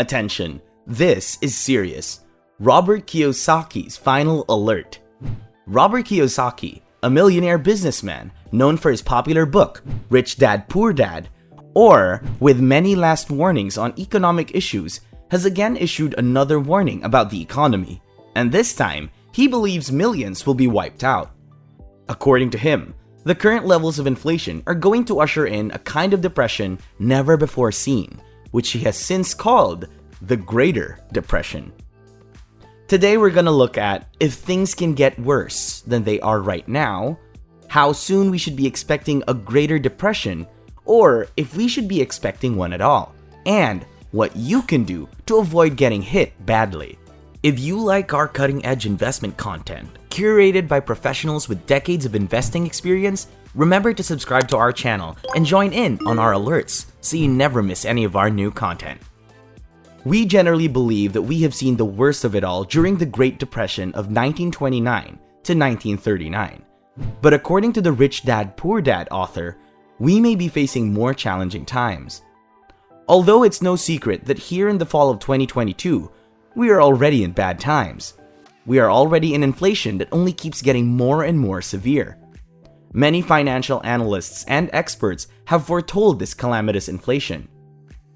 Attention, this is serious. Robert Kiyosaki's final alert. Robert Kiyosaki, a millionaire businessman known for his popular book, Rich Dad, Poor Dad, or with many last warnings on economic issues, has again issued another warning about the economy, and this time, he believes millions will be wiped out. According to him, the current levels of inflation are going to usher in a kind of depression never before seen, which he has since called the Greater Depression. Today we're gonna look at if things can get worse than they are right now, how soon we should be expecting a Greater Depression, or if we should be expecting one at all, and what you can do to avoid getting hit badly. If you like our cutting-edge investment content, curated by professionals with decades of investing experience, remember to subscribe to our channel and join in on our alerts so you never miss any of our new content. We generally believe that we have seen the worst of it all during the Great Depression of 1929 to 1939. But according to the Rich Dad, Poor Dad author, we may be facing more challenging times. Although it's no secret that here in the fall of 2022, we are already in bad times. We are already in inflation that only keeps getting more and more severe. Many financial analysts and experts have foretold this calamitous inflation.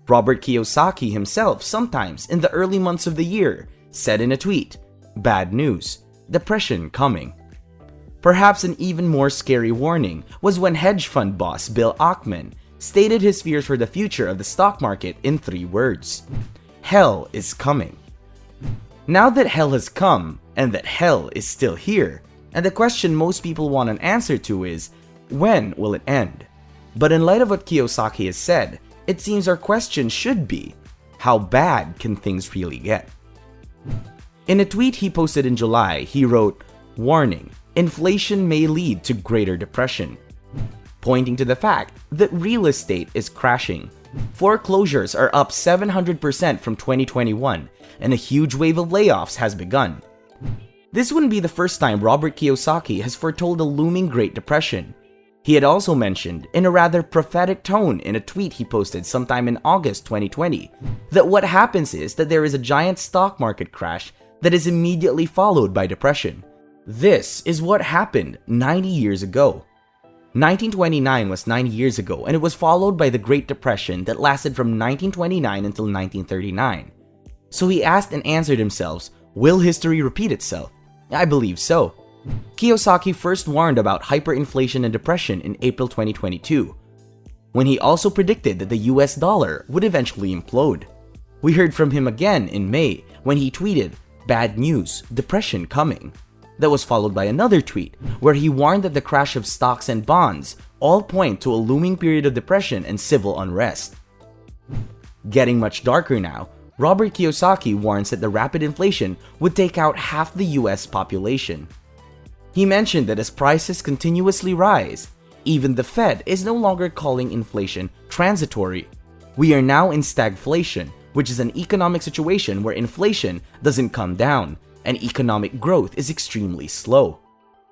Robert Kiyosaki himself sometimes in the early months of the year said in a tweet, "Bad news, depression coming." Perhaps an even more scary warning was when hedge fund boss Bill Ackman stated his fears for the future of the stock market in 3 words: hell is coming. Now that hell has come, and that hell is still here, and the question most people want an answer to is, when will it end? But in light of what Kiyosaki has said, it seems our question should be, how bad can things really get? In a tweet he posted in July, he wrote, "Warning, inflation may lead to Greater Depression," pointing to the fact that real estate is crashing. Foreclosures are up 700% from 2021, and a huge wave of layoffs has begun. This wouldn't be the first time Robert Kiyosaki has foretold a looming Great Depression. He had also mentioned, in a rather prophetic tone in a tweet he posted sometime in August 2020, that what happens is that there is a giant stock market crash that is immediately followed by depression. This is what happened 90 years ago. 1929 was 90 years ago, and it was followed by the Great Depression that lasted from 1929 until 1939. So he asked and answered himself, will history repeat itself? I believe so. Kiyosaki first warned about hyperinflation and depression in April 2022, when he also predicted that the US dollar would eventually implode. We heard from him again in May when he tweeted, "Bad news, depression coming." That was followed by another tweet where he warned that the crash of stocks and bonds all point to a looming period of depression and civil unrest. Getting much darker now, Robert Kiyosaki warns that the rapid inflation would take out half the US population. He mentioned that as prices continuously rise, even the Fed is no longer calling inflation transitory. We are now in stagflation, which is an economic situation where inflation doesn't come down, and economic growth is extremely slow.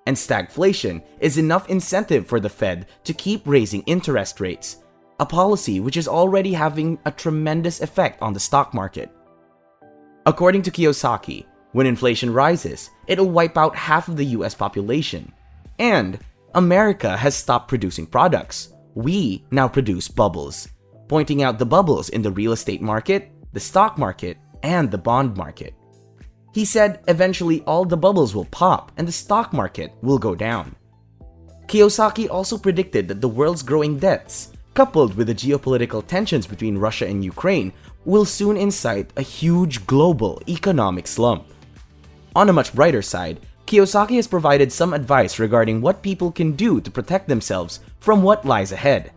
And stagflation is enough incentive for the Fed to keep raising interest rates, a policy which is already having a tremendous effect on the stock market. According to Kiyosaki, when inflation rises, it'll wipe out half of the US population. And America has stopped producing products. We now produce bubbles, pointing out the bubbles in the real estate market, the stock market, and the bond market. He said eventually all the bubbles will pop and the stock market will go down. Kiyosaki also predicted that the world's growing debts, coupled with the geopolitical tensions between Russia and Ukraine, will soon incite a huge global economic slump. On a much brighter side, Kiyosaki has provided some advice regarding what people can do to protect themselves from what lies ahead.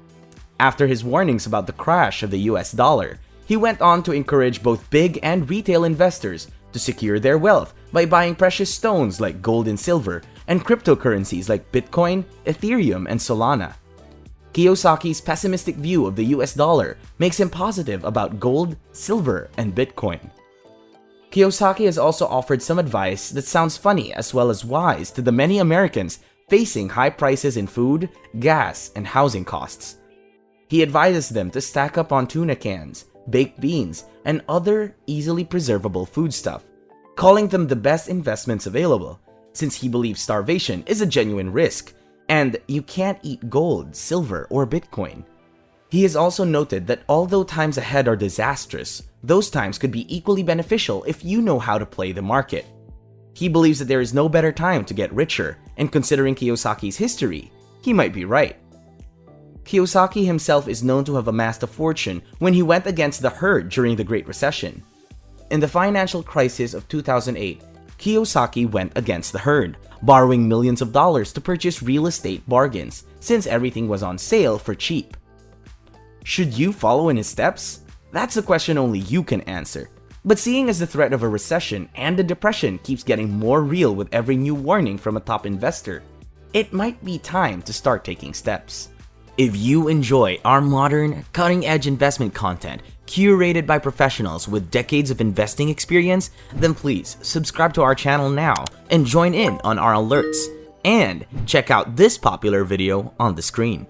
After his warnings about the crash of the US dollar, he went on to encourage both big and retail investors to secure their wealth by buying precious stones like gold and silver and cryptocurrencies like Bitcoin, Ethereum, and Solana. Kiyosaki's pessimistic view of the US dollar makes him positive about gold, silver, and Bitcoin. Kiyosaki has also offered some advice that sounds funny as well as wise to the many Americans facing high prices in food, gas, and housing costs. He advises them to stack up on tuna cans, baked beans, and other easily preservable foodstuff, calling them the best investments available, since he believes starvation is a genuine risk, and you can't eat gold, silver, or Bitcoin. He has also noted that although times ahead are disastrous, those times could be equally beneficial if you know how to play the market. He believes that there is no better time to get richer, and considering Kiyosaki's history, he might be right. Kiyosaki himself is known to have amassed a fortune when he went against the herd during the Great Recession. In the financial crisis of 2008, Kiyosaki went against the herd, borrowing millions of dollars to purchase real estate bargains since everything was on sale for cheap. Should you follow in his steps? That's a question only you can answer. But seeing as the threat of a recession and a depression keeps getting more real with every new warning from a top investor, it might be time to start taking steps. If you enjoy our modern, cutting-edge investment content curated by professionals with decades of investing experience, then please subscribe to our channel now and join in on our alerts. And check out this popular video on the screen.